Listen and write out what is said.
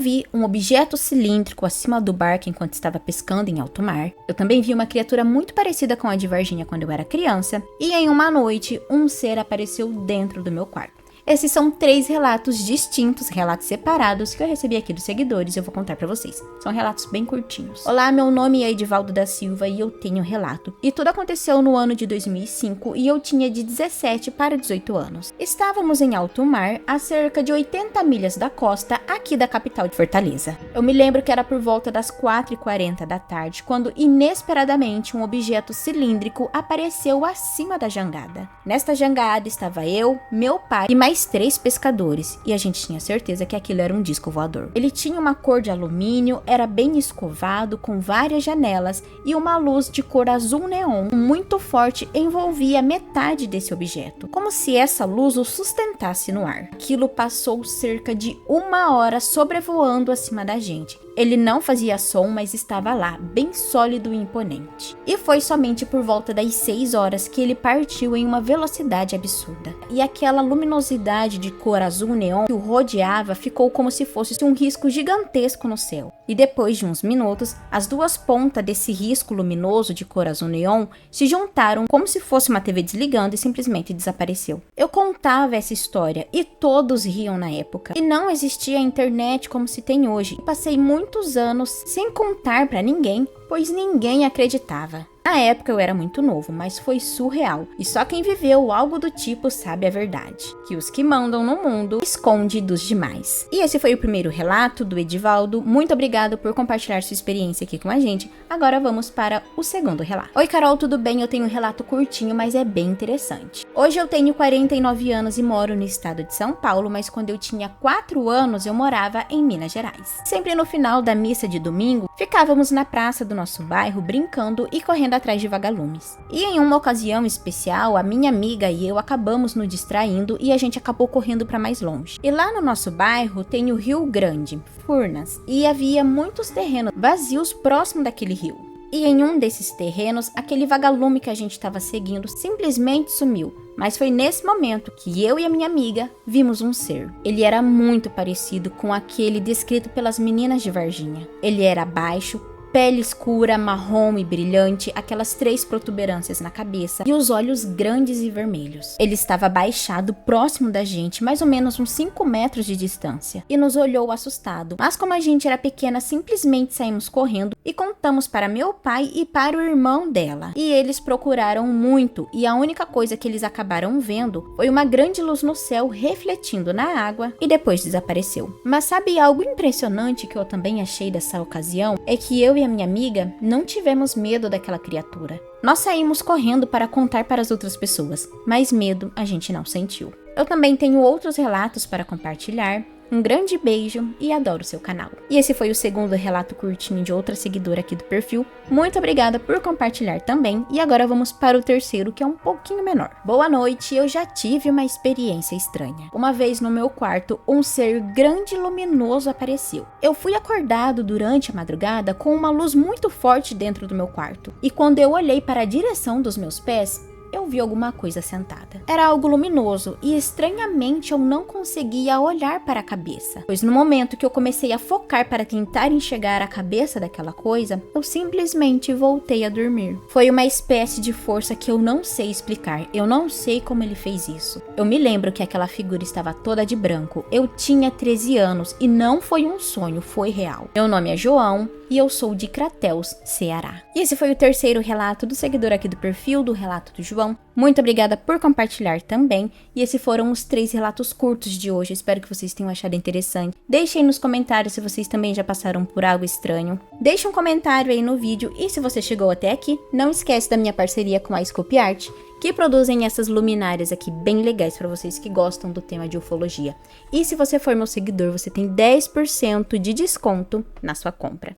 vi um objeto cilíndrico acima do barco enquanto estava pescando em alto mar. Eu também vi uma criatura muito parecida com a de Varginha quando eu era criança. E em uma noite, um ser apareceu dentro do meu quarto. Esses são 3 relatos distintos, relatos separados que eu recebi aqui dos seguidores e eu vou contar pra vocês. São relatos bem curtinhos. Olá, meu nome é Edivaldo da Silva e eu tenho relato. E tudo aconteceu no ano de 2005 e eu tinha de 17 para 18 anos. Estávamos em alto mar, a cerca de 80 milhas da costa, aqui da capital de Fortaleza. Eu me lembro que era por volta das 4h40 da tarde, quando inesperadamente um objeto cilíndrico apareceu acima da jangada. Nesta jangada estava eu, meu pai e mais 3 pescadores, e a gente tinha certeza que aquilo era um disco voador. Ele tinha uma cor de alumínio, era bem escovado, com várias janelas, e uma luz de cor azul neon muito forte envolvia metade desse objeto, como se essa luz o sustentasse no ar. Aquilo passou cerca de 1 hora sobrevoando acima da gente. Ele não fazia som, mas estava lá, bem sólido e imponente. E foi somente por volta das 6 horas que ele partiu em uma velocidade absurda. E aquela luminosidade de cor azul neon que o rodeava ficou como se fosse um risco gigantesco no céu. E depois de uns minutos, as 2 pontas desse risco luminoso de cor azul neon se juntaram como se fosse uma TV desligando e simplesmente desapareceu. Eu contava essa história e todos riam na época. E não existia internet como se tem hoje. E passei muitos anos sem contar pra ninguém, pois ninguém acreditava. Na época eu era muito novo, mas foi surreal. E só quem viveu algo do tipo sabe a verdade. Que os que mandam no mundo esconde dos demais. E esse foi o primeiro relato do Edivaldo. Muito obrigado por compartilhar sua experiência aqui com a gente. Agora vamos para o segundo relato. Oi Carol, tudo bem? Eu tenho um relato curtinho, mas é bem interessante. Hoje eu tenho 49 anos e moro no estado de São Paulo, mas quando eu tinha 4 anos eu morava em Minas Gerais. Sempre no final da missa de domingo, ficávamos na praça do nosso bairro brincando e correndo atrás de vagalumes. E em uma ocasião especial, a minha amiga e eu acabamos nos distraindo e a gente acabou correndo para mais longe. E lá no nosso bairro tem o Rio Grande, Furnas, e havia muitos terrenos vazios próximo daquele rio. E em um desses terrenos, aquele vagalume que a gente estava seguindo simplesmente sumiu. Mas foi nesse momento que eu e a minha amiga vimos um ser. Ele era muito parecido com aquele descrito pelas meninas de Varginha. Ele era baixo, pele escura, marrom e brilhante, aquelas 3 protuberâncias na cabeça e os olhos grandes e vermelhos. Ele estava abaixado próximo da gente, mais ou menos uns 5 metros de distância, e nos olhou assustado. Mas como a gente era pequena, simplesmente saímos correndo e contamos para meu pai e para o irmão dela. E eles procuraram muito, e a única coisa que eles acabaram vendo foi uma grande luz no céu refletindo na água e depois desapareceu. Mas sabe algo impressionante que eu também achei dessa ocasião? É que eu e a minha amiga não tivemos medo daquela criatura. Nós saímos correndo para contar para as outras pessoas, mas medo a gente não sentiu. Eu também tenho outros relatos para compartilhar. Um grande beijo e adoro o seu canal. E esse foi o segundo relato curtinho de outra seguidora aqui do perfil. Muito obrigada por compartilhar também. E agora vamos para o terceiro, que é um pouquinho menor. Boa noite, eu já tive uma experiência estranha. Uma vez no meu quarto, um ser grande e luminoso apareceu. Eu fui acordado durante a madrugada com uma luz muito forte dentro do meu quarto. E quando eu olhei para a direção dos meus pés, eu vi alguma coisa sentada. Era algo luminoso e estranhamente eu não conseguia olhar para a cabeça, pois no momento que eu comecei a focar para tentar enxergar a cabeça daquela coisa, eu simplesmente voltei a dormir. Foi uma espécie de força que eu não sei explicar, eu não sei como ele fez isso. Eu me lembro que aquela figura estava toda de branco, eu tinha 13 anos e não foi um sonho, foi real. Meu nome é João e eu sou de Crateús, Ceará. E esse foi o terceiro relato do seguidor aqui do perfil, do relato do João. Muito obrigada por compartilhar também. E esses foram os 3 relatos curtos de hoje. Espero que vocês tenham achado interessante. Deixem nos comentários se vocês também já passaram por algo estranho. Deixe um comentário aí no vídeo. E se você chegou até aqui, não esquece da minha parceria com a Scope Art, que produzem essas luminárias aqui bem legais para vocês que gostam do tema de ufologia. E se você for meu seguidor, você tem 10% de desconto na sua compra.